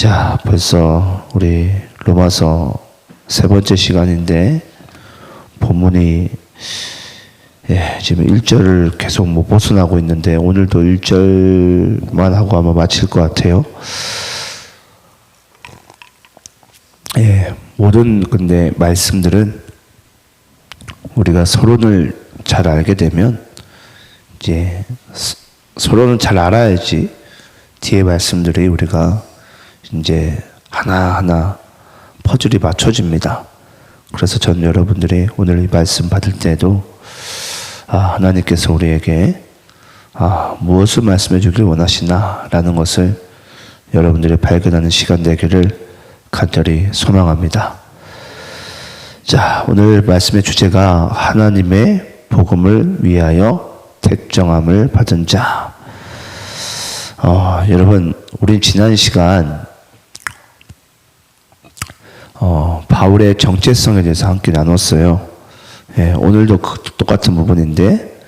자, 벌써 우리 로마서 세 번째 시간인데 본문이 지금 1절을 계속 못 벗어나고 있는데 오늘도 1절만 하고 아마 마칠 것 같아요. 모든 근데 말씀들은 우리가 서론을 잘 알게 되면 이제 서론을 잘 알아야지 뒤에 말씀들이 우리가 이제 하나하나 퍼즐이 맞춰집니다. 그래서 전 여러분들이 오늘 이 말씀 받을 때도 하나님께서 우리에게 무엇을 말씀해 주길 원하시나라는 것을 여러분들이 발견하는 시간 되기를 간절히 소망합니다. 자, 오늘 말씀의 주제가 하나님의 복음을 위하여 택정함을 받은 자. 여러분, 우리 지난 시간 바울의 정체성에 대해서 함께 나눴어요. 오늘도 똑같은 부분인데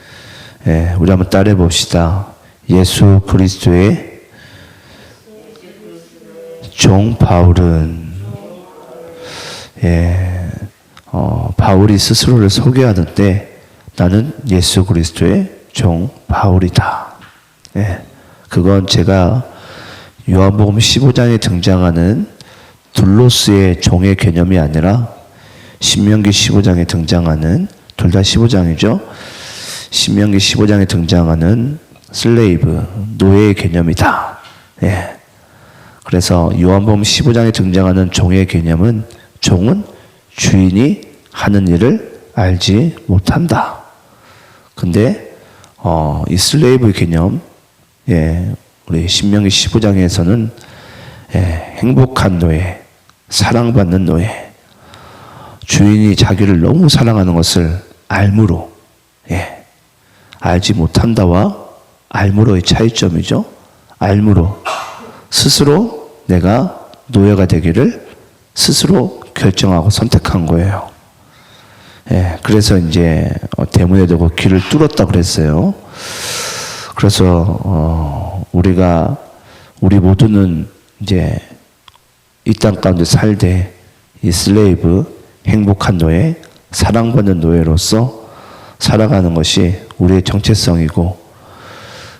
우리 한번 따라해 봅시다. 예수 그리스도의 종 바울은 바울이 스스로를 소개하는데 나는 예수 그리스도의 종 바울이다. 그건 제가 요한복음 15장에 등장하는 둘로스의 종의 개념이 아니라 신명기 15장에 등장하는, 둘 다 15장이죠. 신명기 15장에 등장하는 슬레이브, 노예의 개념이다. 그래서 요한복음 15장에 등장하는 종의 개념은 종은 주인이 하는 일을 알지 못한다. 근데 이 슬레이브의 개념, 우리 신명기 15장에서는 행복한 노예, 사랑받는 노예, 주인이 자기를 너무 사랑하는 것을 알므로, 알지 못한다와 알므로의 차이점이죠. 알므로 스스로 내가 노예가 되기를 스스로 결정하고 선택한 거예요. 그래서 이제 대문에 대고 길을 뚫었다 그랬어요. 그래서 우리 모두는 이제 이 땅 가운데 살되 이 슬레이브, 행복한 노예, 사랑받는 노예로서 살아가는 것이 우리의 정체성이고,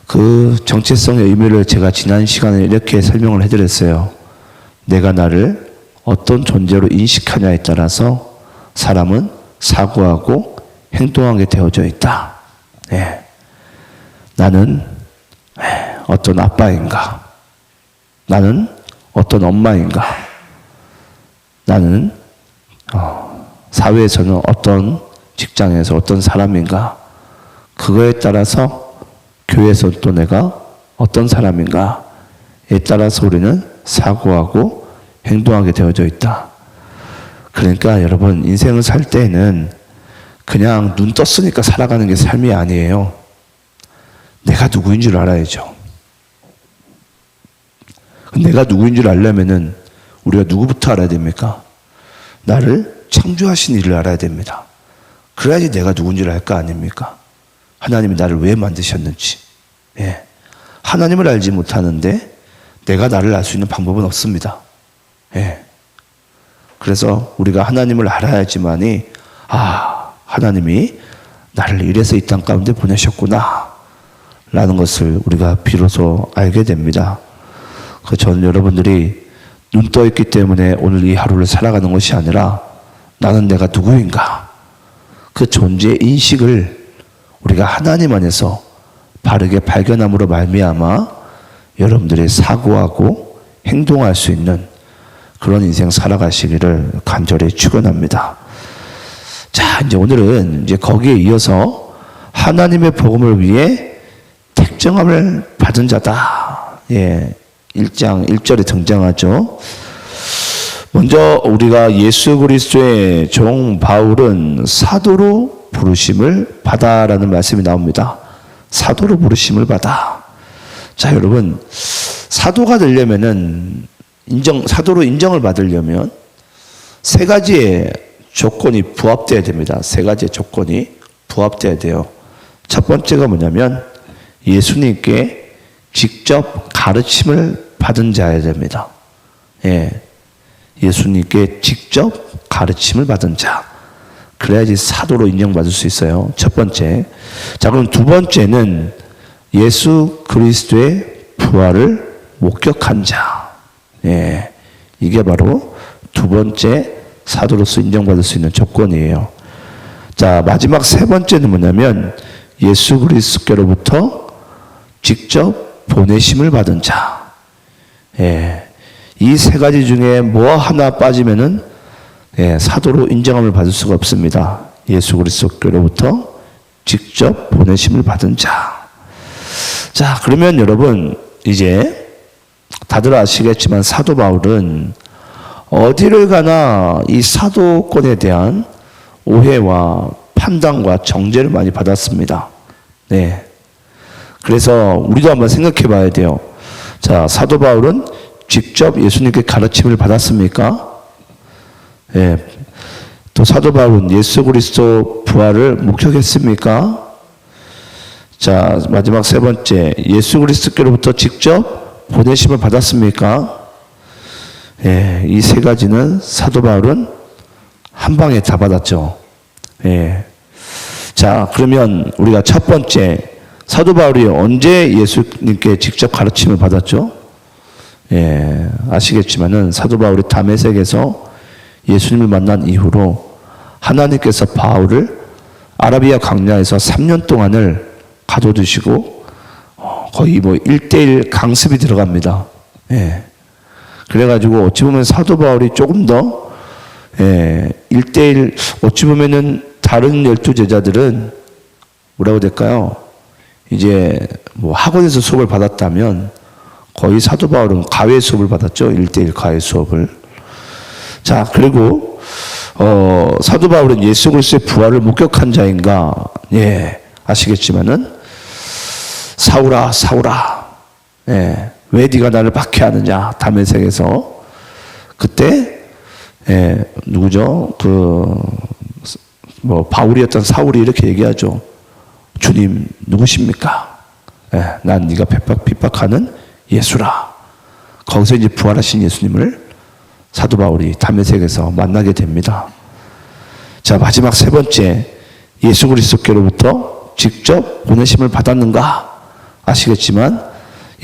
그 정체성의 의미를 제가 지난 시간에 이렇게 설명을 해드렸어요. 내가 나를 어떤 존재로 인식하냐에 따라서 사람은 사고하고 행동하게 되어져 있다. 나는 어떤 아빠인가? 나는 어떤 엄마인가? 나는 사회에서는 어떤 직장에서 어떤 사람인가? 그거에 따라서 교회에서 또 내가 어떤 사람인가에 따라서 우리는 사고하고 행동하게 되어져 있다. 그러니까 여러분, 인생을 살 때에는 그냥 눈 떴으니까 살아가는 게 삶이 아니에요. 내가 누구인 줄 알아야죠. 내가 누구인 줄 알려면은 우리가 누구부터 알아야 됩니까? 나를 창조하신 이를 알아야 됩니다. 그래야지 내가 누군지를 알 거 아닙니까? 하나님이 나를 왜 만드셨는지. 하나님을 알지 못하는데 내가 나를 알 수 있는 방법은 없습니다. 그래서 우리가 하나님을 알아야지만이 하나님이 나를 이래서 이 땅 가운데 보내셨구나 라는 것을 우리가 비로소 알게 됩니다. 저는 여러분들이 눈 떠 있기 때문에 오늘 이 하루를 살아가는 것이 아니라 나는 내가 누구인가, 그 존재의 인식을 우리가 하나님 안에서 바르게 발견함으로 말미암아 여러분들이 사고하고 행동할 수 있는 그런 인생 살아가시기를 간절히 축원합니다. 자, 이제 오늘은 이제 거기에 이어서 하나님의 복음을 위해 택정함을 받은 자다. 1장 1절에 등장하죠. 먼저 우리가 예수 그리스도의 종 바울은 사도로 부르심을 받아라는 말씀이 나옵니다. 사도로 부르심을 받아. 자, 여러분, 사도가 되려면은 사도로 인정을 받으려면 세 가지의 조건이 부합돼야 됩니다. 세 가지의 조건이 부합돼야 돼요. 첫 번째가 뭐냐면 예수님께 직접 가르침을 받은 자여야 됩니다. 예수님께 직접 가르침을 받은 자. 그래야지 사도로 인정받을 수 있어요. 첫 번째. 자, 그럼 두 번째는 예수 그리스도의 부활을 목격한 자. 이게 바로 두 번째 사도로서 인정받을 수 있는 조건이에요. 자, 마지막 세 번째는 뭐냐면 예수 그리스도께로부터 직접 보내심을 받은 자. 이 세 가지 중에 뭐 하나 빠지면은 사도로 인정함을 받을 수가 없습니다. 예수 그리스도께로부터 직접 보내심을 받은 자. 자, 그러면 여러분 이제 다들 아시겠지만 사도 바울은 어디를 가나 이 사도권에 대한 오해와 판단과 정죄를 많이 받았습니다. 그래서 우리도 한번 생각해 봐야 돼요. 자, 사도 바울은 직접 예수님께 가르침을 받았습니까? 또 사도 바울은 예수 그리스도 부활을 목격했습니까? 자, 마지막 세 번째, 예수 그리스도께로부터 직접 보내심을 받았습니까? 이 세 가지는 사도 바울은 한 방에 다 받았죠. 자, 그러면 우리가 첫 번째, 사도 바울이 언제 예수님께 직접 가르침을 받았죠? 아시겠지만은 사도 바울이 다메섹에서 예수님을 만난 이후로 하나님께서 바울을 아라비아 광야에서 3년 동안을 가둬두시고 거의 뭐 1:1 강습이 들어갑니다. 그래가지고 어찌 보면 사도 바울이 조금 더 1:1 어찌 보면은 다른 12 제자들은 뭐라고 될까요? 이제 뭐 학원에서 수업을 받았다면 거의 사도 바울은 가외 수업을 받았죠. 1:1 가외 수업을. 자, 그리고 사도 바울은 예수 그리스도의 부활을 목격한 자인가? 아시겠지만은 사울아 사울아 왜 네가 나를 박해하느냐? 다메섹에서 그때 누구죠? 바울이었던 사울이 이렇게 얘기하죠. 주님 누구십니까? 난 네가 핍박하는 예수라. 거기서 이제 부활하신 예수님을 사도 바울이 다메섹에서 만나게 됩니다. 자, 마지막 세 번째, 예수 그리스도께로부터 직접 보내심을 받았는가? 아시겠지만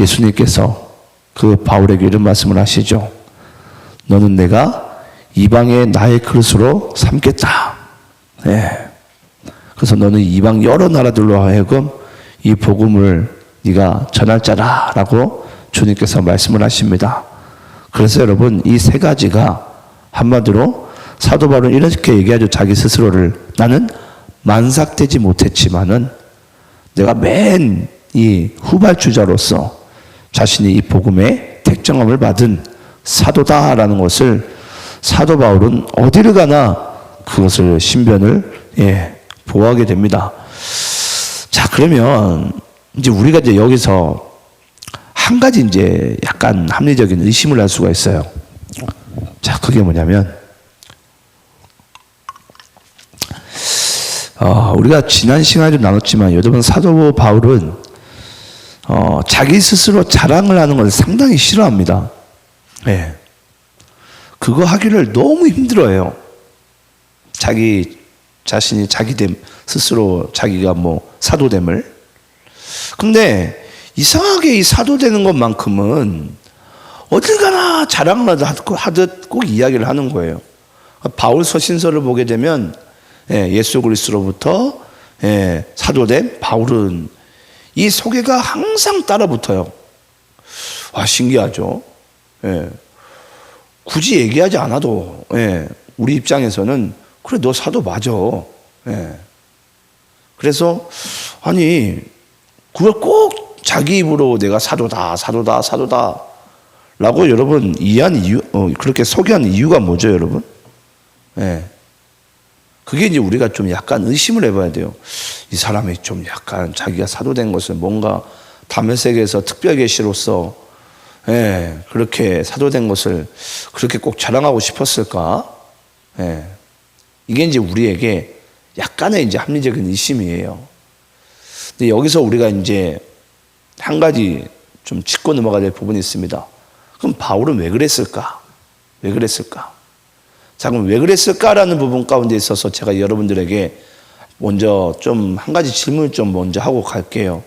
예수님께서 그 바울에게 이런 말씀을 하시죠. 너는 내가 이방의 나의 그릇으로 삼겠다. 그래서 너는 이방 여러 나라들로 하여금 이 복음을 네가 전할 자라라고 주님께서 말씀을 하십니다. 그래서 여러분 이 세 가지가 한마디로 사도 바울은 이렇게 얘기하죠. 자기 스스로를 나는 만삭되지 못했지만은 내가 맨 이 후발주자로서 자신이 이 복음의 택정함을 받은 사도다라는 것을 사도 바울은 어디를 가나 그것을 신변을 보호하게 됩니다. 자, 그러면 이제 우리가 이제 여기서 한 가지 이제 약간 합리적인 의심을 할 수가 있어요. 자, 그게 뭐냐면 우리가 지난 시간에도 나눴지만 여러분 사도 바울은 자기 스스로 자랑을 하는 것을 상당히 싫어합니다. 그거 하기를 너무 힘들어해요. 자기 자신이 자기됨 스스로 자기가 뭐 사도됨을. 근데 이상하게 이 사도되는 것만큼은 어딜 가나 자랑을 하듯 꼭 이야기를 하는 거예요. 바울 서신서를 보게 되면 예수 그리스도로부터 사도된 바울은 이 소개가 항상 따라붙어요. 와, 신기하죠. 굳이 얘기하지 않아도 우리 입장에서는 그래 너 사도 맞아. 그래서 아니 그걸 꼭 자기 입으로 내가 사도다 라고 여러분 이해한 이유, 그렇게 소개한 이유가 뭐죠, 여러분? 그게 이제 우리가 좀 약간 의심을 해봐야 돼요. 이 사람이 좀 약간 자기가 사도된 것을 뭔가 다메섹에서 특별 계시로서 그렇게 사도된 것을 그렇게 꼭 자랑하고 싶었을까? 이게 이제 우리에게 약간의 이제 합리적인 의심이에요. 근데 여기서 우리가 이제 한 가지 좀 짚고 넘어가야 될 부분이 있습니다. 그럼 바울은 왜 그랬을까? 왜 그랬을까? 자, 그럼 왜 그랬을까라는 부분 가운데 있어서 제가 여러분들에게 먼저 좀 한 가지 질문을 좀 먼저 하고 갈게요.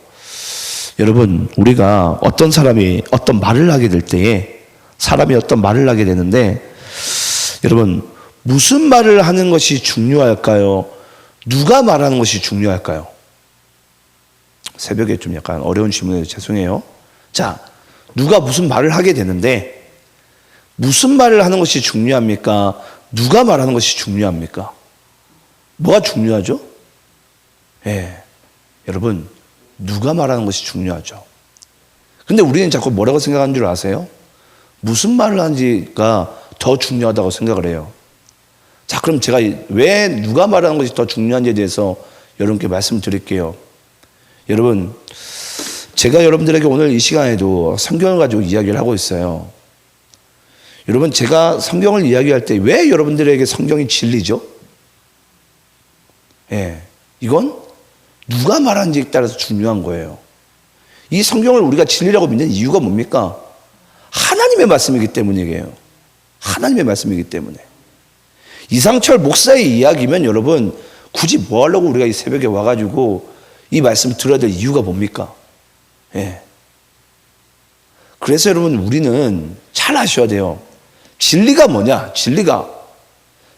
여러분, 우리가 어떤 사람이 어떤 말을 하게 될 때에 사람이 어떤 말을 하게 되는데 여러분, 무슨 말을 하는 것이 중요할까요? 누가 말하는 것이 중요할까요? 새벽에 좀 약간 어려운 질문에 죄송해요. 자, 누가 무슨 말을 하게 되는데 무슨 말을 하는 것이 중요합니까? 누가 말하는 것이 중요합니까? 뭐가 중요하죠? 여러분, 누가 말하는 것이 중요하죠. 근데 우리는 자꾸 뭐라고 생각하는 줄 아세요? 무슨 말을 하는지가 더 중요하다고 생각을 해요. 자, 그럼 제가 왜 누가 말하는 것이 더 중요한지에 대해서 여러분께 말씀드릴게요. 여러분, 제가 여러분들에게 오늘 이 시간에도 성경을 가지고 이야기를 하고 있어요. 여러분, 제가 성경을 이야기할 때 왜 여러분들에게 성경이 진리죠? 이건 누가 말하는지에 따라서 중요한 거예요. 이 성경을 우리가 진리라고 믿는 이유가 뭡니까? 하나님의 말씀이기 때문이에요. 하나님의 말씀이기 때문에. 이상철 목사의 이야기면 여러분, 굳이 뭐 하려고 우리가 이 새벽에 와가지고 이 말씀을 들어야 될 이유가 뭡니까? 그래서 여러분, 우리는 잘 아셔야 돼요. 진리가 뭐냐?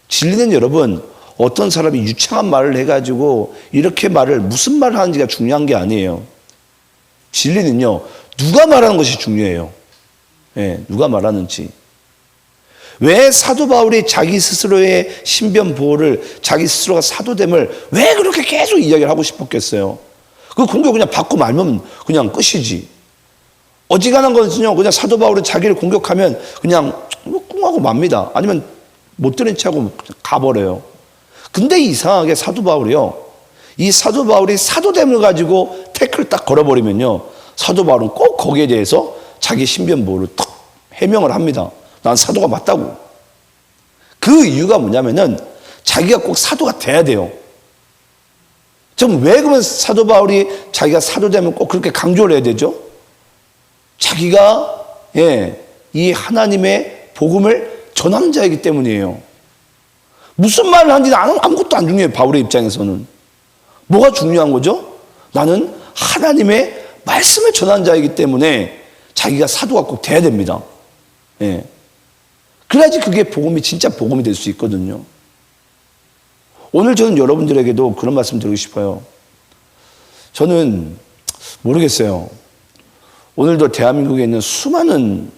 진리는 여러분, 어떤 사람이 유창한 말을 해가지고 이렇게 무슨 말을 하는지가 중요한 게 아니에요. 진리는요, 누가 말하는 것이 중요해요. 누가 말하는지. 왜 사도 바울이 자기 스스로의 신변 보호를, 자기 스스로가 사도됨을 왜 그렇게 계속 이야기를 하고 싶었겠어요? 그 공격 그냥 받고 말면 그냥 끝이지. 어지간한 것은요, 그냥 사도 바울이 자기를 공격하면 그냥 꿍하고 맙니다. 아니면 못 들은 채 하고 가버려요. 근데 이상하게 사도 바울이요, 이 사도 바울이 사도됨을 가지고 태클을 딱 걸어버리면요, 사도 바울은 꼭 거기에 대해서 자기 신변 보호를 딱 해명을 합니다. 난 사도가 맞다고. 그 이유가 뭐냐면은 자기가 꼭 사도가 돼야 돼요. 지금 왜 그러면 사도 바울이 자기가 사도되면 꼭 그렇게 강조를 해야 되죠? 자기가 이 하나님의 복음을 전하는 자이기 때문이에요. 무슨 말을 하는지 아무것도 안 중요해요. 바울의 입장에서는. 뭐가 중요한 거죠? 나는 하나님의 말씀을 전하는 자이기 때문에 자기가 사도가 꼭 돼야 됩니다. 그래야지 그게 복음이 진짜 복음이 될 수 있거든요. 오늘 저는 여러분들에게도 그런 말씀 드리고 싶어요. 저는 모르겠어요. 오늘도 대한민국에 있는 수많은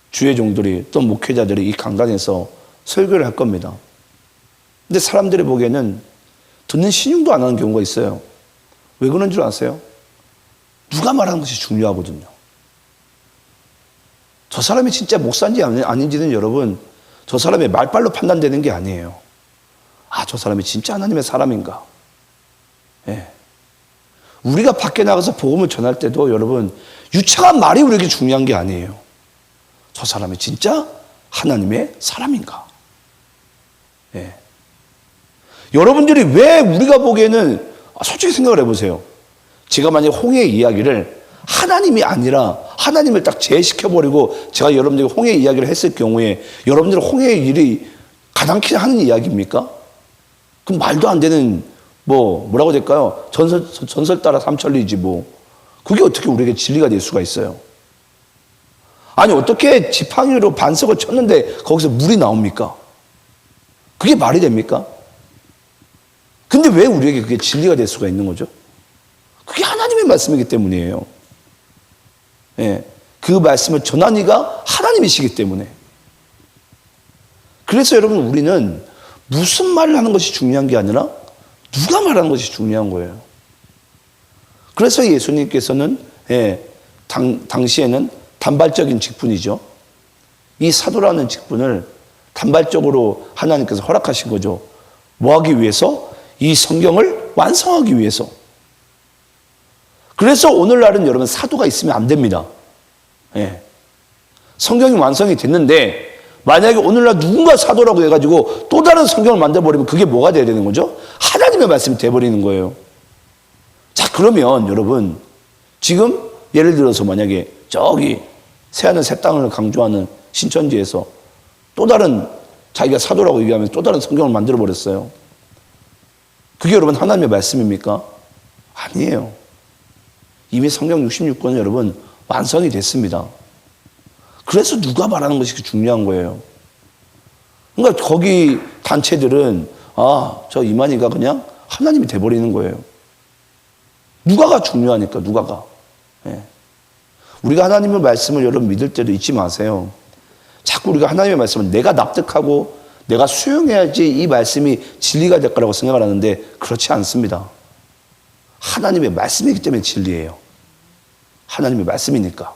주의 종들이 또 목회자들이 이 강단에서 설교를 할 겁니다. 근데 사람들이 보기에는 듣는 신용도 안 하는 경우가 있어요. 왜 그런 줄 아세요? 누가 말하는 것이 중요하거든요. 저 사람이 진짜 목사인지 아닌지는 여러분, 저 사람의 말빨로 판단되는 게 아니에요. 아, 저 사람이 진짜 하나님의 사람인가? 우리가 밖에 나가서 복음을 전할 때도 여러분, 유창한 말이 우리에게 중요한 게 아니에요. 저 사람이 진짜 하나님의 사람인가? 여러분들이 왜 우리가 보기에는, 솔직히 생각을 해보세요. 제가 만약 홍해의 이야기를 하나님이 아니라 하나님을 딱 제외시켜버리고 제가 여러분들에게 홍해의 이야기를 했을 경우에 여러분들은 홍해의 일이 가당키 하는 이야기입니까? 그럼 말도 안 되는 뭐라고 될까요? 전설 따라 삼천리지 뭐. 그게 어떻게 우리에게 진리가 될 수가 있어요? 아니, 어떻게 지팡이로 반석을 쳤는데 거기서 물이 나옵니까? 그게 말이 됩니까? 근데 왜 우리에게 그게 진리가 될 수가 있는 거죠? 그게 하나님의 말씀이기 때문이에요. 그 말씀을 전한 이가 하나님이시기 때문에. 그래서 여러분, 우리는 무슨 말을 하는 것이 중요한 게 아니라 누가 말하는 것이 중요한 거예요. 그래서 예수님께서는 당시에는 단발적인 직분이죠. 이 사도라는 직분을 단발적으로 하나님께서 허락하신 거죠. 뭐 하기 위해서? 이 성경을 완성하기 위해서. 그래서 오늘날은 여러분, 사도가 있으면 안 됩니다. 성경이 완성이 됐는데 만약에 오늘날 누군가 사도라고 해가지고 또 다른 성경을 만들어버리면 그게 뭐가 돼야 되는 거죠? 하나님의 말씀이 돼버리는 거예요. 자, 그러면 여러분, 지금 예를 들어서 만약에 저기 새하늘 새 땅을 강조하는 신천지에서 또 다른 자기가 사도라고 얘기하면서 또 다른 성경을 만들어 버렸어요. 그게 여러분 하나님의 말씀입니까? 아니에요. 이미 성경 66권은 여러분 완성이 됐습니다. 그래서 누가 말하는 것이 중요한 거예요. 그러니까 거기 단체들은 저 이만희가 그냥 하나님이 돼버리는 거예요. 누가가 중요하니까 누가가. 예. 우리가 하나님의 말씀을 여러분 믿을 때도 잊지 마세요. 자꾸 우리가 하나님의 말씀을 내가 납득하고 내가 수용해야지 이 말씀이 진리가 될 거라고 생각을 하는데 그렇지 않습니다. 하나님의 말씀이기 때문에 진리예요. 하나님의 말씀이니까.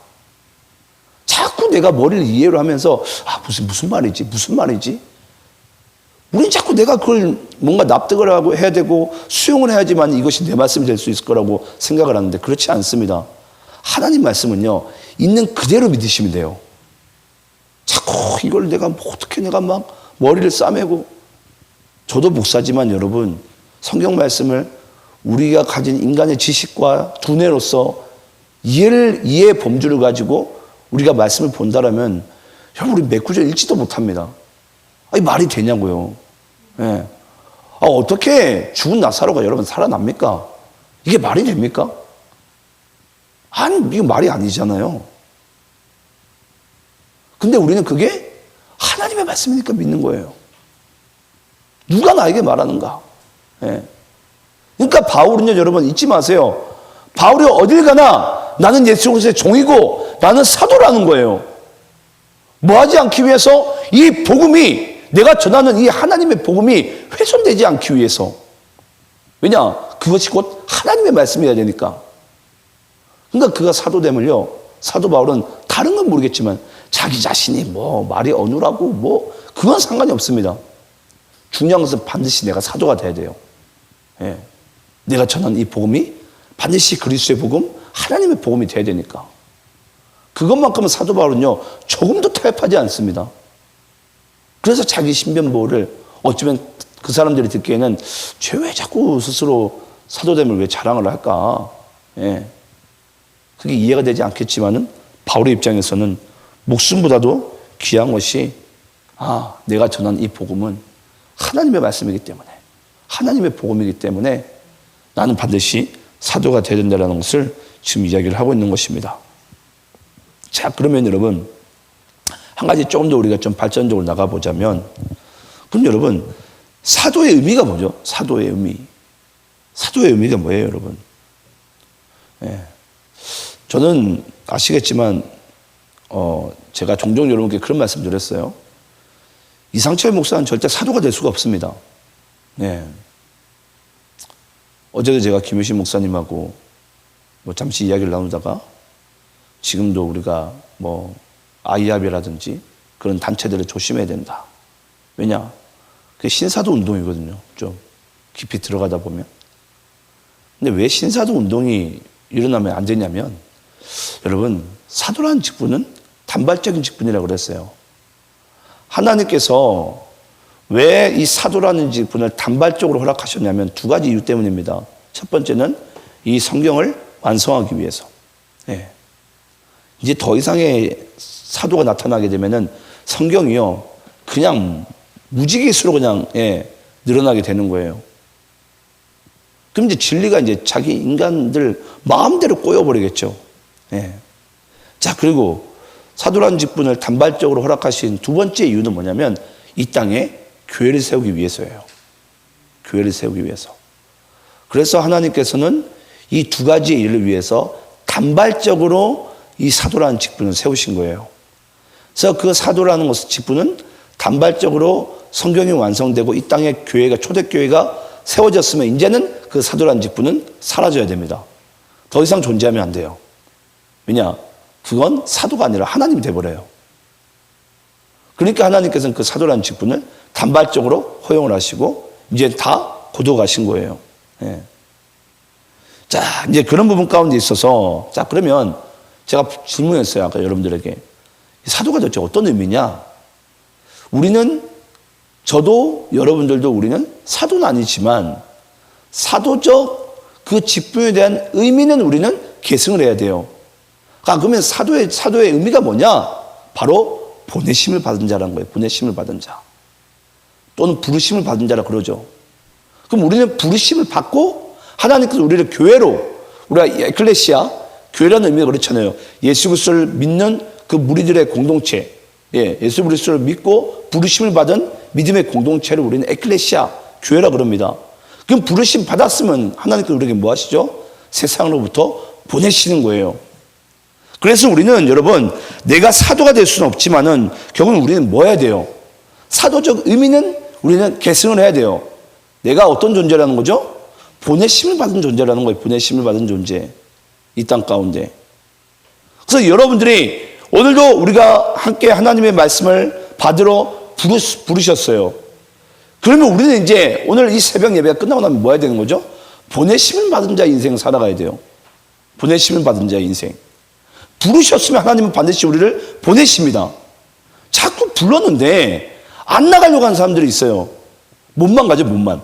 자꾸 내가 머리를 이해를 하면서 무슨 말이지? 우린 자꾸 내가 그걸 뭔가 납득을 하고 해야 되고 수용을 해야지만 이것이 내 말씀이 될 수 있을 거라고 생각을 하는데 그렇지 않습니다. 하나님 말씀은요, 있는 그대로 믿으시면 돼요. 자꾸 이걸 내가 어떻게 내가 막 머리를 싸매고, 저도 목사지만 여러분, 성경 말씀을 우리가 가진 인간의 지식과 두뇌로서 이해의 범주를 가지고 우리가 말씀을 본다라면 여러분 우리 몇 구절 읽지도 못합니다. 말이 되냐고요. 예. 어떻게 죽은 나사로가 여러분 살아납니까? 이게 말이 됩니까? 아니, 이거 말이 아니잖아요. 근데 우리는 그게 하나님의 말씀이니까 믿는 거예요. 누가 나에게 말하는가? 예. 그러니까 바울은요, 여러분 잊지 마세요. 바울이 어딜 가나 나는 예수 그리스도의 종이고 나는 사도라는 거예요. 뭐 하지 않기 위해서 이 복음이, 내가 전하는 이 하나님의 복음이 훼손되지 않기 위해서. 왜냐? 그것이 곧 하나님의 말씀이어야 되니까. 그러니까 그가 사도됨을요, 사도 바울은 다른 건 모르겠지만 자기 자신이 뭐 말이 어눌하고 뭐 그건 상관이 없습니다. 중요한 것은 반드시 내가 사도가 돼야 돼요. 예. 내가 전하는 이 복음이 반드시 그리스도의 복음, 하나님의 복음이 돼야 되니까. 그것만큼은 사도 바울은요, 조금도 타협하지 않습니다. 그래서 자기 신변보호를 어쩌면 그 사람들이 듣기에는 쟤 왜 자꾸 스스로 사도됨을 왜 자랑을 할까? 예. 그게 이해가 되지 않겠지만은 바울의 입장에서는 목숨보다도 귀한 것이 내가 전한 이 복음은 하나님의 말씀이기 때문에, 하나님의 복음이기 때문에 나는 반드시 사도가 되야 된다는 것을 지금 이야기를 하고 있는 것입니다. 자, 그러면 여러분 한 가지 조금 더 우리가 좀 발전적으로 나가보자면, 그럼 여러분 사도의 의미가 뭐죠? 사도의 의미. 사도의 의미가 뭐예요, 여러분? 예. 저는 아시겠지만 제가 종종 여러분께 그런 말씀 드렸어요. 이상철 목사는 절대 사도가 될 수가 없습니다. 예. 어제도 제가 김효신 목사님하고 잠시 이야기를 나누다가 지금도 우리가 아이합이라든지 그런 단체들을 조심해야 된다. 왜냐? 그게 신사도 운동이거든요. 좀 깊이 들어가다 보면. 근데 왜 신사도 운동이 일어나면 안 되냐면, 여러분, 사도라는 직분은 단발적인 직분이라고 그랬어요. 하나님께서 왜 이 사도라는 직분을 단발적으로 허락하셨냐면 두 가지 이유 때문입니다. 첫 번째는 이 성경을 완성하기 위해서. 예. 이제 더 이상의 사도가 나타나게 되면은 성경이요, 그냥 무지개수로 그냥 늘어나게 되는 거예요. 그럼 이제 진리가 이제 자기 인간들 마음대로 꼬여버리겠죠. 예. 자, 그리고 사도라는 직분을 단발적으로 허락하신 두 번째 이유는 뭐냐면 이 땅에 교회를 세우기 위해서예요. 교회를 세우기 위해서. 그래서 하나님께서는 이 두 가지 일을 위해서 단발적으로 이 사도라는 직분을 세우신 거예요. 그래서 그 사도라는 것의 직분은 단발적으로 성경이 완성되고 이 땅에 교회가, 초대교회가 세워졌으면 이제는 그 사도라는 직분은 사라져야 됩니다. 더 이상 존재하면 안 돼요. 왜냐? 그건 사도가 아니라 하나님이 돼버려요. 그러니까 하나님께서는 그 사도라는 직분을 단발적으로 허용을 하시고 이제 다 거둬가신 거예요. 예. 자, 이제 그런 부분 가운데 있어서, 자, 그러면 제가 질문했어요. 아까 여러분들에게. 사도가 도대체 어떤 의미냐? 우리는, 저도 여러분들도 우리는 사도는 아니지만 사도적 그 직분에 대한 의미는 우리는 계승을 해야 돼요. 그러면 사도의 의미가 뭐냐? 바로 보내심을 받은 자라는 거예요. 보내심을 받은 자. 또는 부르심을 받은 자라 그러죠. 그럼 우리는 부르심을 받고 하나님께서 우리를 교회로, 우리가 에클레시아, 교회라는 의미가 그렇잖아요. 예수 그리스도를 믿는 그 무리들의 공동체, 예수 그리스도를 믿고 부르심을 받은 믿음의 공동체를 우리는 에클레시아, 교회라 그럽니다. 그럼 부르심 받았으면 하나님께서 우리에게 뭐 하시죠? 세상으로부터 보내시는 거예요. 그래서 우리는 여러분, 내가 사도가 될 수는 없지만은 결국은 우리는 뭐 해야 돼요? 사도적 의미는 우리는 계승을 해야 돼요. 내가 어떤 존재라는 거죠? 보내심을 받은 존재라는 거예요. 보내심을 받은 존재. 이 땅 가운데. 그래서 여러분들이 오늘도 우리가 함께 하나님의 말씀을 받으러 부르셨어요. 그러면 우리는 이제 오늘 이 새벽 예배가 끝나고 나면 뭐 해야 되는 거죠? 보내심을 받은 자의 인생을 살아가야 돼요. 보내심을 받은 자의 인생. 부르셨으면 하나님은 반드시 우리를 보내십니다. 자꾸 불렀는데 안 나가려고 하는 사람들이 있어요. 몸만 가죠, 몸만.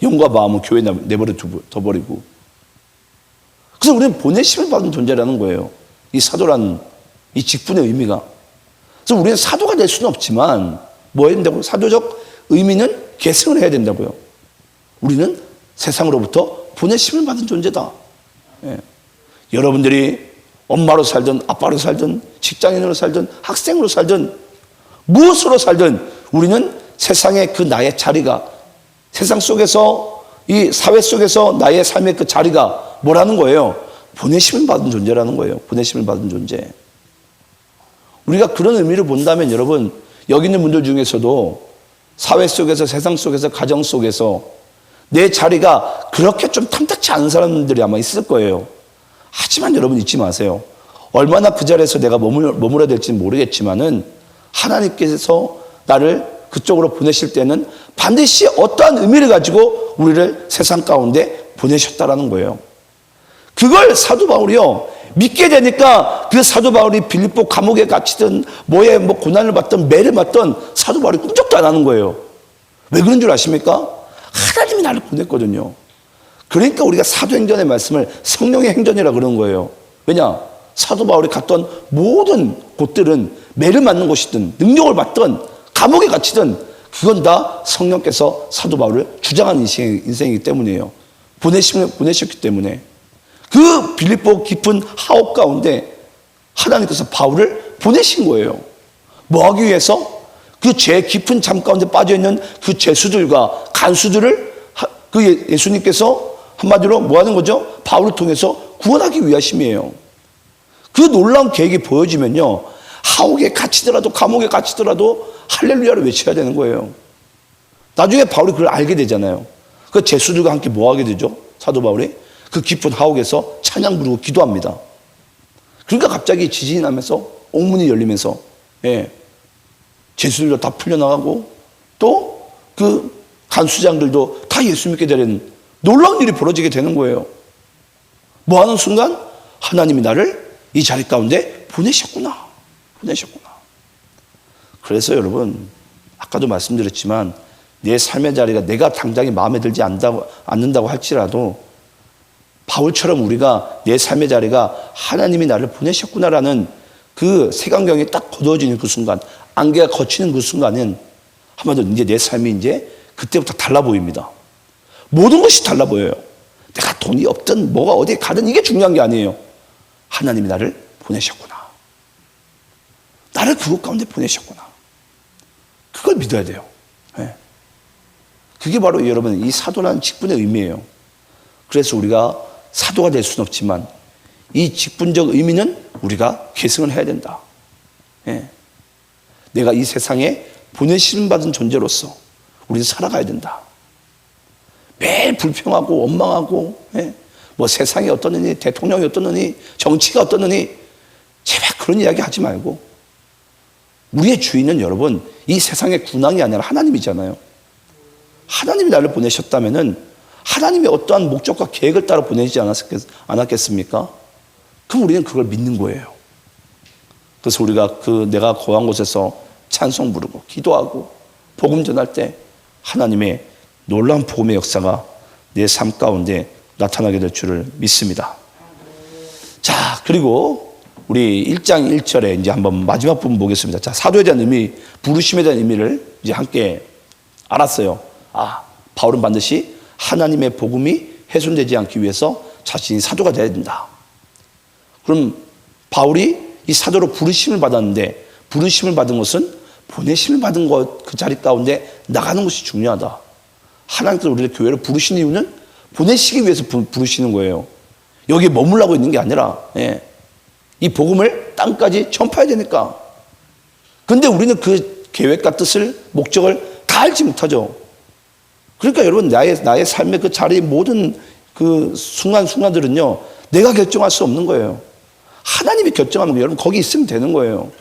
영과 마음은 교회에 내버려 둬버리고. 그래서 우리는 보내심을 받은 존재라는 거예요. 이 사도라는 이 직분의 의미가. 그래서 우리는 사도가 될 수는 없지만 뭐 해야 된다고요? 사도적 의미는 계승을 해야 된다고요. 우리는 세상으로부터 보내심을 받은 존재다. 여러분들이 엄마로 살든 아빠로 살든 직장인으로 살든 학생으로 살든 무엇으로 살든 우리는 세상의 그 나의 자리가, 세상 속에서 이 사회 속에서 나의 삶의 그 자리가 뭐라는 거예요? 보내심을 받은 존재라는 거예요. 보내심을 받은 존재. 우리가 그런 의미를 본다면 여러분, 여기 있는 분들 중에서도 사회 속에서, 세상 속에서, 가정 속에서 내 자리가 그렇게 좀 탐탁치 않은 사람들이 아마 있을 거예요. 하지만 여러분 잊지 마세요. 얼마나 그 자리에서 내가 머물러야 될지는 모르겠지만은 하나님께서 나를 그쪽으로 보내실 때는 반드시 어떠한 의미를 가지고 우리를 세상 가운데 보내셨다라는 거예요. 그걸 사도 바울이요, 믿게 되니까 그 사도 바울이 빌립보 감옥에 갇히든 뭐에 뭐 고난을 받든 매를 받든 사도 바울이 꿈쩍도 안 하는 거예요. 왜 그런 줄 아십니까? 하나님이 나를 보냈거든요. 그러니까 우리가 사도행전의 말씀을 성령의 행전이라 그러는 거예요. 왜냐? 사도 바울이 갔던 모든 곳들은 매를 맞는 곳이든 능력을 받든 감옥에 갇히든 그건 다 성령께서 사도 바울을 주장한 인생이기 때문이에요. 보내셨기 때문에. 그 빌립보 깊은 하옥 가운데 하나님께서 바울을 보내신 거예요. 뭐 하기 위해서? 그 죄 깊은 잠 가운데 빠져있는 그 죄수들과 간수들을 그 예수님께서 한마디로 뭐 하는 거죠? 바울을 통해서 구원하기 위하심이에요. 그 놀라운 계획이 보여지면요, 하옥에 갇히더라도 감옥에 갇히더라도 할렐루야를 외쳐야 되는 거예요. 나중에 바울이 그걸 알게 되잖아요. 그 제수들과 함께 뭐 하게 되죠? 사도 바울이 그 깊은 하옥에서 찬양 부르고 기도합니다. 그러니까 갑자기 지진이 나면서 옥문이 열리면서 제수들도 다 풀려나가고 또 그 간수장들도 다 예수 믿게 되는 놀라운 일이 벌어지게 되는 거예요. 뭐 하는 순간 하나님이 나를 이 자리 가운데 보내셨구나. 그래서 여러분, 아까도 말씀드렸지만 내 삶의 자리가 내가 당장에 마음에 들지 않는다고 할지라도 바울처럼 우리가 내 삶의 자리가 하나님이 나를 보내셨구나라는 그 색안경이 딱 거두어지는 그 순간, 안개가 거치는 그 순간은 한마디로 이제 내 삶이 이제 그때부터 달라 보입니다. 모든 것이 달라 보여요. 내가 돈이 없든 뭐가 어디에 가든 이게 중요한 게 아니에요. 하나님이 나를 보내셨구나. 나를 그곳 가운데 보내셨구나. 그걸 믿어야 돼요. 그게 바로 여러분 이 사도라는 직분의 의미예요. 그래서 우리가 사도가 될 수는 없지만 이 직분적 의미는 우리가 계승을 해야 된다. 내가 이 세상에 보내심 받은 존재로서 우리는 살아가야 된다. 매일 불평하고 원망하고 뭐 세상이 어떠느니 대통령이 어떠느니 정치가 어떠느니 제발 그런 이야기 하지 말고 우리의 주인은 여러분 이 세상의 군왕이 아니라 하나님이잖아요. 하나님이 나를 보내셨다면은 하나님의 어떠한 목적과 계획을 따라 보내지 않았겠습니까? 그럼 우리는 그걸 믿는 거예요. 그래서 우리가 내가 거한 곳에서 찬송 부르고 기도하고 복음 전할 때 하나님의 놀라운 복음의 역사가 내 삶 가운데 나타나게 될 줄을 믿습니다. 자, 그리고 우리 1장 1절에 이제 한번 마지막 부분 보겠습니다. 자, 사도에 대한 의미, 부르심에 대한 의미를 이제 함께 알았어요. 아, 바울은 반드시 하나님의 복음이 훼손되지 않기 위해서 자신이 사도가 되어야 된다. 그럼 바울이 이 사도로 부르심을 받았는데, 부르심을 받은 것은 보내심을 받은 것, 그 자리 가운데 나가는 것이 중요하다. 하나님께서 우리를 교회로 부르신 이유는 보내시기 위해서 부르시는 거예요. 여기에 머물라고 있는 게 아니라, 이 복음을 땅까지 전파해야 되니까. 근데 우리는 그 계획과 뜻을, 목적을 다 알지 못하죠. 그러니까 여러분, 나의 삶의 그 자리의 모든 그 순간순간들은요, 내가 결정할 수 없는 거예요. 하나님이 결정하는 거예요. 여러분, 거기 있으면 되는 거예요.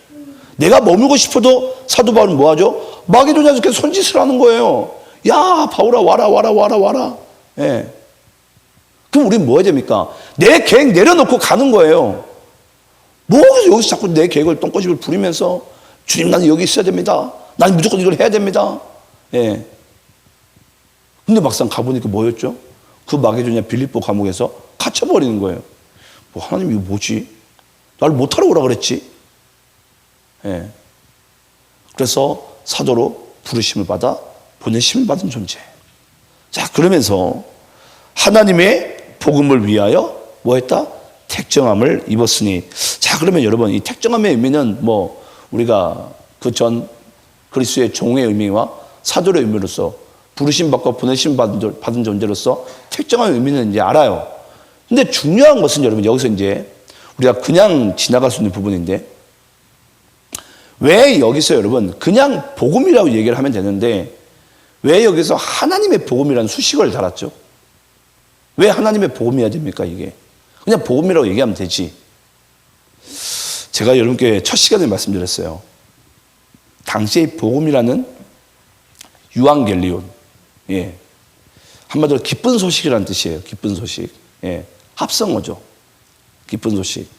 내가 머물고 싶어도 사도 바울은 뭐 하죠? 마게도냐에서 계속 손짓을 하는 거예요. 야, 바울아, 와라. 예. 그럼 우리는 뭐 해야 됩니까? 내 계획 내려놓고 가는 거예요. 뭐 여기서 자꾸 내 계획을 똥꼬집을 부리면서 주님, 나는 여기 있어야 됩니다. 나는 무조건 이걸 해야 됩니다. 예. 근데 막상 가보니까 뭐였죠? 그 마게도냐 빌립보 감옥에서 갇혀버리는 거예요. 뭐 하나님 이거 뭐지? 나를 못하러 오라 그랬지? 예. 그래서 사도로 부르심을 받아 보내심을 받은 존재. 자, 그러면서 하나님의 복음을 위하여 뭐 했다? 택정함을 입었으니. 자, 그러면 여러분, 이 택정함의 의미는 뭐 우리가 그 전 그리스도의 종의 의미와 사도의 의미로서 부르심 받고 보내심 받은 존재로서 택정함의 의미는 이제 알아요. 근데 중요한 것은 여러분, 여기서 이제 우리가 그냥 지나갈 수 있는 부분인데, 왜 여기서 여러분 그냥 복음이라고 얘기를 하면 되는데 왜 여기서 하나님의 복음이라는 수식어를 달았죠? 왜 하나님의 복음이어야 됩니까? 이게 그냥 복음이라고 얘기하면 되지. 제가 여러분께 첫 시간에 말씀드렸어요. 당시의 복음이라는 유앙겔리온, 예, 한마디로 기쁜 소식이라는 뜻이에요. 기쁜 소식, 예, 합성어죠. 기쁜 소식.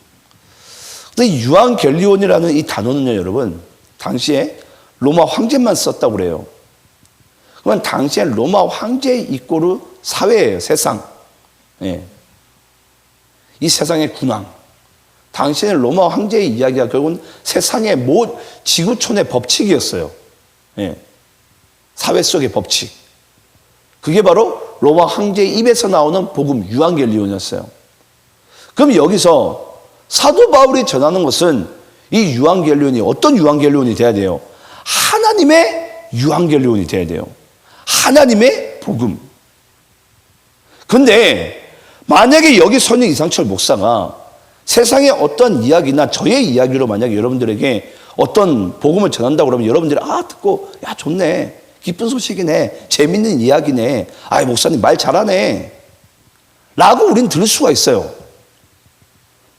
근데 유앙겔리온이라는 이 단어는요, 여러분, 당시에 로마 황제만 썼다고 그래요. 그러면 당시에 로마 황제의 이꼬르 사회예요, 세상. 예. 이 세상의 군왕. 당시에는 로마 황제의 이야기가 결국은 세상의 지구촌의 법칙이었어요. 예. 사회 속의 법칙. 그게 바로 로마 황제의 입에서 나오는 복음, 유앙겔리온이었어요. 그럼 여기서 사도 바울이 전하는 것은 이 유앙겔리온이 어떤 유앙겔리온이 돼야 돼요? 하나님의 유앙겔리온이 돼야 돼요. 하나님의 복음. 근데 만약에 여기 선임 이상철 목사가 세상의 어떤 이야기나 저의 이야기로 만약에 여러분들에게 어떤 복음을 전한다고 그러면 여러분들이 듣고 야, 좋네, 기쁜 소식이네, 재밌는 이야기네, 아이 목사님 말 잘하네 라고 우리는 들을 수가 있어요.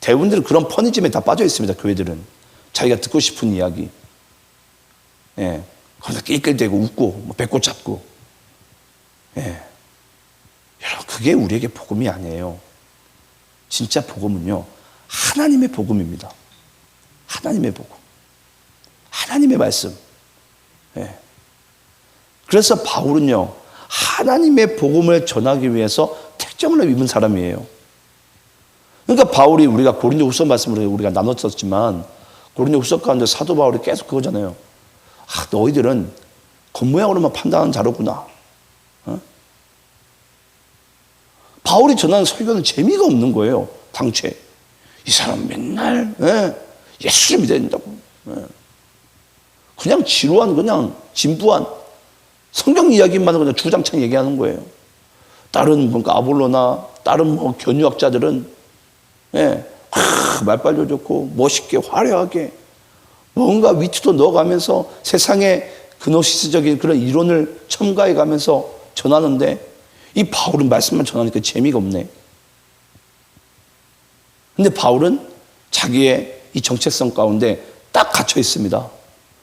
대부분들은 그런 퍼니즘에 다 빠져 있습니다. 교회들은 자기가 듣고 싶은 이야기, 예, 거기서 낄낄대고 웃고 뭐 배꼽 잡고, 예, 여러분 그게 우리에게 복음이 아니에요. 진짜 복음은요, 하나님의 복음입니다. 하나님의 복음, 하나님의 말씀. 예. 그래서 바울은요, 하나님의 복음을 전하기 위해서 택정을 입은 사람이에요. 그러니까 바울이, 우리가 고린도후서 말씀을 우리가 나눴었지만 고린도후서 가운데 사도 바울이 계속 그거잖아요. 너희들은 겉모양으로만 판단하는 자로구나. 어? 바울이 전하는 설교는 재미가 없는 거예요. 당최 이 사람 맨날 예수를 믿어야 된다고, 그냥 지루한, 그냥 진부한 성경 이야기만 그냥 주장창 얘기하는 거예요. 다른 뭔가 아볼로나 다른 뭐 견유학자들은 말빨도 좋고 멋있게 화려하게 뭔가 위트도 넣어가면서 세상의 그노시스적인 그런 이론을 첨가해 가면서 전하는데, 이 바울은 말씀만 전하니까 재미가 없네. 근데 바울은 자기의 이 정체성 가운데 딱 갇혀 있습니다.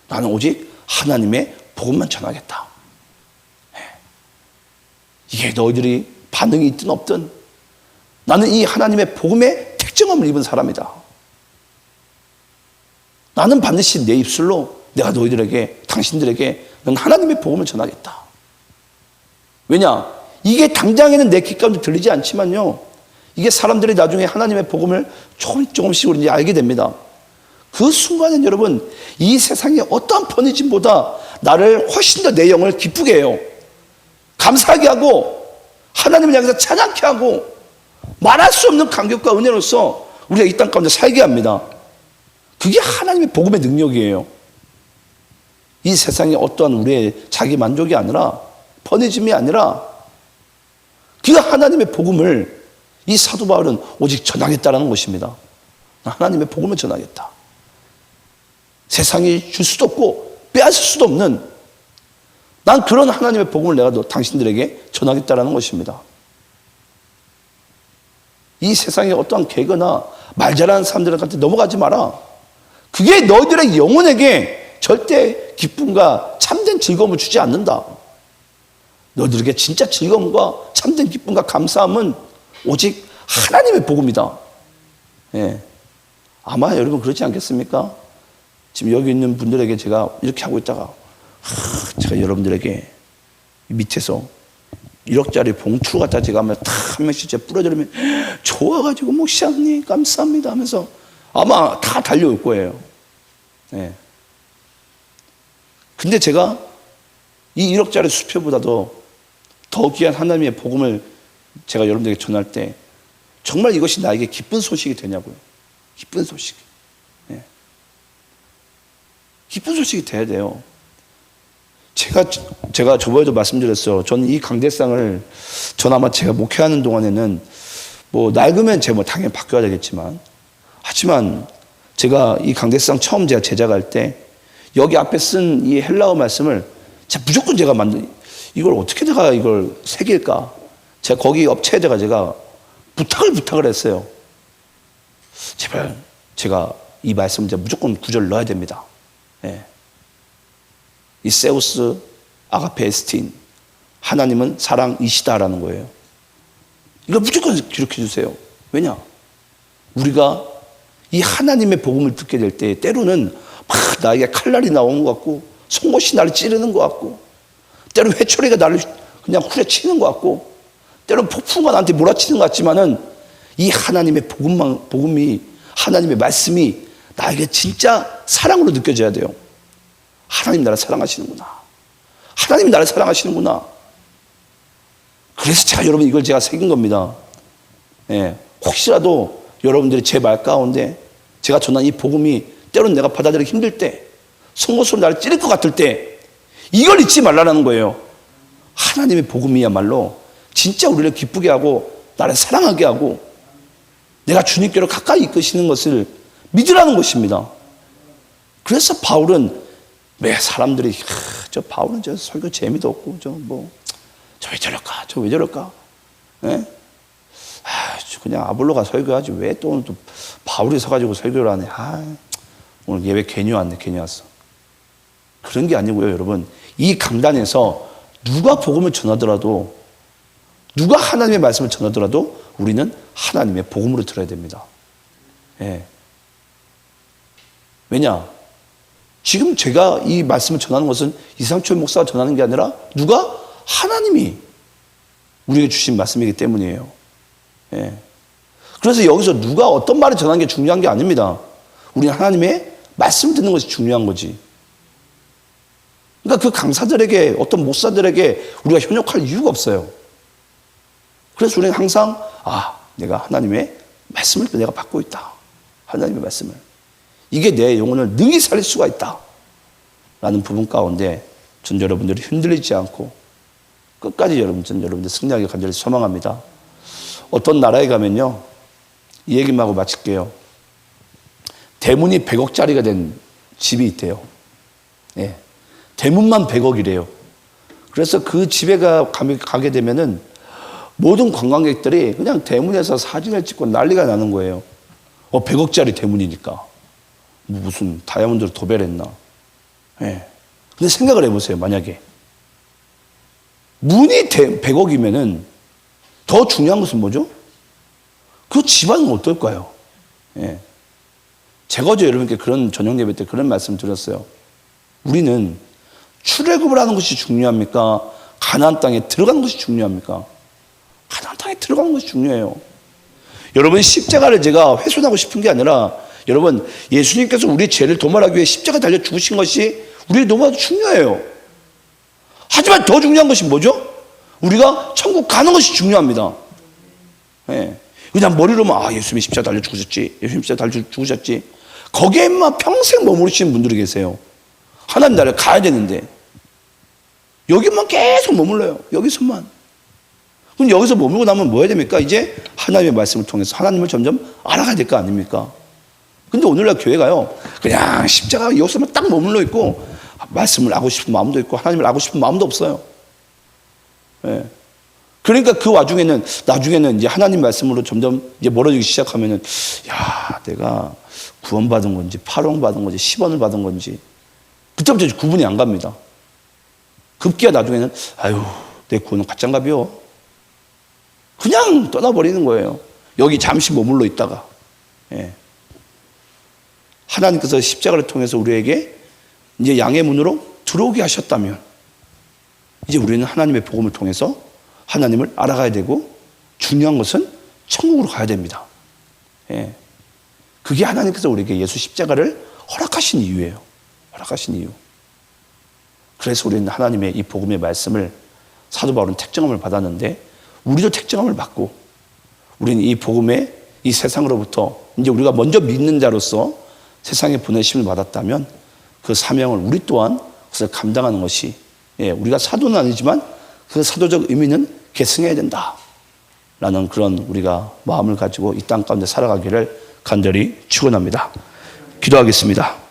나는 오직 하나님의 복음만 전하겠다. 이게 너희들이 반응이 있든 없든 나는 이 하나님의 복음에 택정함을 입은 사람이다. 나는 반드시 내 입술로 내가 너희들에게, 당신들에게 넌 하나님의 복음을 전하겠다. 왜냐? 이게 당장에는 내 귀 가운데 들리지 않지만요, 이게 사람들이 나중에 하나님의 복음을 조금씩 우리 알게 됩니다. 그 순간엔 여러분, 이 세상에 어떠한 번뇌짐보다 나를 훨씬 더 내 영을 기쁘게 해요. 감사하게 하고 하나님을 향해서 찬양케 하고 말할 수 없는 감격과 은혜로서 우리가 이 땅 가운데 살게 합니다. 그게 하나님의 복음의 능력이에요. 이 세상에 어떠한 우리의 자기 만족이 아니라, 번뇌짐이 아니라, 그 하나님의 복음을 이 사도 바울은 오직 전하겠다라는 것입니다. 하나님의 복음을 전하겠다. 세상이 줄 수도 없고 빼앗을 수도 없는, 난 그런 하나님의 복음을 내가 당신들에게 전하겠다라는 것입니다. 이 세상에 어떠한 개거나 말 잘하는 사람들한테 넘어가지 마라. 그게 너희들의 영혼에게 절대 기쁨과 참된 즐거움을 주지 않는다. 너희들에게 진짜 즐거움과 참된 기쁨과 감사함은 오직 하나님의 복음이다. 예. 아마 여러분 그렇지 않겠습니까? 지금 여기 있는 분들에게 제가 이렇게 하고 있다가 제가 여러분들에게 밑에서 1억짜리 봉투 갖다 제가 한 명씩 제가 뿌려드리면 좋아가지고 목사님 감사합니다 하면서 아마 다 달려올 거예요. 예. 근데 제가 이 1억짜리 수표보다도 더 귀한 하나님의 복음을 제가 여러분들에게 전할 때 정말 이것이 나에게 기쁜 소식이 되냐고요. 기쁜 소식. 예. 기쁜 소식이 돼야 돼요. 제가 저번에도 말씀드렸어요. 저는 이 강대상을 아마 제가 목회하는 동안에는 뭐 낡으면 제가 뭐 당연히 바뀌어야 되겠지만, 하지만 제가 이 강대상 처음 제가 제작할 때 여기 앞에 쓴 이 헬라어 말씀을 무조건 제가 이걸 어떻게 내가 이걸 새길까? 제가 거기 업체에다가 제가 부탁을 했어요. 제발 제가 이 말씀 제가 무조건 구절 넣어야 됩니다. 예. 이 세우스 아가페 에스틴, 하나님은 사랑이시다라는 거예요. 이거 무조건 기록해 주세요. 왜냐? 우리가 이 하나님의 복음을 듣게 될 때 때로는 막 나에게 칼날이 나오는 것 같고, 송곳이 나를 찌르는 것 같고, 때로는 회초리가 나를 그냥 후려치는 것 같고, 때로는 폭풍과 나한테 몰아치는 것 같지만은 이 하나님의 복음이 하나님의 말씀이 나에게 진짜 사랑으로 느껴져야 돼요. 하나님 나를 사랑하시는구나. 하나님 나를 사랑하시는구나. 그래서 여러분 이걸 제가 새긴 겁니다. 예, 혹시라도 여러분들이 제 말 가운데 제가 전한 이 복음이 때로는 내가 받아들이기 힘들 때, 송곳으로 나를 찌를 것 같을 때 이걸 잊지 말라는 거예요. 하나님의 복음이야말로 진짜 우리를 기쁘게 하고 나를 사랑하게 하고 내가 주님께로 가까이 이끄시는 것을 믿으라는 것입니다. 그래서 바울은 왜 사람들이 저 바울은 저 설교 재미도 없고 저 왜 저럴까? 저 왜 저럴까? 예? 그냥 아볼로가 설교하지 왜 또 바울이 서가지고 설교를 하네. 오늘 예배 괜히 왔네. 괜히 왔어. 그런 게 아니고요, 여러분. 이 강단에서 누가 복음을 전하더라도, 누가 하나님의 말씀을 전하더라도 우리는 하나님의 복음으로 들어야 됩니다. 예. 왜냐? 지금 제가 이 말씀을 전하는 것은 이상철 목사가 전하는 게 아니라 누가? 하나님이 우리에게 주신 말씀이기 때문이에요. 예. 그래서 여기서 누가 어떤 말을 전하는 게 중요한 게 아닙니다. 우리는 하나님의 말씀 듣는 것이 중요한 거지. 그러니까 그 강사들에게, 어떤 목사들에게 우리가 현혹할 이유가 없어요. 그래서 우리는 항상 내가 하나님의 말씀을 내가 받고 있다. 하나님의 말씀을. 이게 내 영혼을 능히 살릴 수가 있다. 라는 부분 가운데 전 여러분들이 흔들리지 않고 끝까지 여러분들 승리하길 간절히 소망합니다. 어떤 나라에 가면요, 이 얘기만 하고 마칠게요. 대문이 100억짜리가 된 집이 있대요. 예. 대문만 100억이래요. 그래서 그 집에 가게 되면은 모든 관광객들이 그냥 대문에서 사진을 찍고 난리가 나는 거예요. 100억짜리 대문이니까. 무슨 다이아몬드로 도배를 했나. 예. 근데 생각을 해보세요. 만약에 문이 100억이면은 더 중요한 것은 뭐죠? 그 집안은 어떨까요? 예. 제가 어제 여러분께 그런 저녁 예배 때 그런 말씀 드렸어요. 우리는 출애굽을 하는 것이 중요합니까? 가나안 땅에 들어가는 것이 중요합니까? 가나안 땅에 들어가는 것이 중요해요. 여러분 십자가를 제가 훼손하고 싶은 게 아니라 여러분 예수님께서 우리 죄를 도말하기 위해 십자가 달려 죽으신 것이 우리의 너무나도 중요해요. 하지만 더 중요한 것이 뭐죠? 우리가 천국 가는 것이 중요합니다. 예. 그냥 머리로만 예수님이 십자가 달려 죽으셨지, 예수님 십자가 달려 죽으셨지, 거기에만 평생 머무르시는 분들이 계세요. 하나님 나라에 가야 되는데 여기만 계속 머물러요. 여기서만. 그럼 여기서 머물고 나면 뭐 해야 됩니까? 이제 하나님의 말씀을 통해서 하나님을 점점 알아가야 될 거 아닙니까? 근데 오늘날 교회가요, 그냥 십자가 여기서만 딱 머물러 있고 말씀을 알고 싶은 마음도 있고 하나님을 알고 싶은 마음도 없어요. 예. 그러니까 그 와중에는 나중에는 이제 하나님 말씀으로 점점 이제 멀어지기 시작하면은 야, 내가 구원받은 건지 8원 받은 건지 10원을 받은 건지 그때부터 이제 구분이 안 갑니다. 급기야 나중에는 아유, 내 구원은 가짜인가비요. 그냥 떠나버리는 거예요. 여기 잠시 머물러 있다가. 예. 하나님께서 십자가를 통해서 우리에게 이제 양의 문으로 들어오게 하셨다면 이제 우리는 하나님의 복음을 통해서 하나님을 알아가야 되고 중요한 것은 천국으로 가야 됩니다. 예. 그게 하나님께서 우리에게 예수 십자가를 허락하신 이유예요. 허락하신 이유. 그래서 우리는 하나님의 이 복음의 말씀을 사도 바울은 택정함을 받았는데 우리도 택정함을 받고 우리는 이 복음의 이 세상으로부터 이제 우리가 먼저 믿는 자로서 세상에 보내심을 받았다면 그 사명을 우리 또한 그것을 감당하는 것이 우리가 사도는 아니지만 그 사도적 의미는 계승해야 된다라는 그런 우리가 마음을 가지고 이 땅 가운데 살아가기를 간절히 축원합니다. 기도하겠습니다.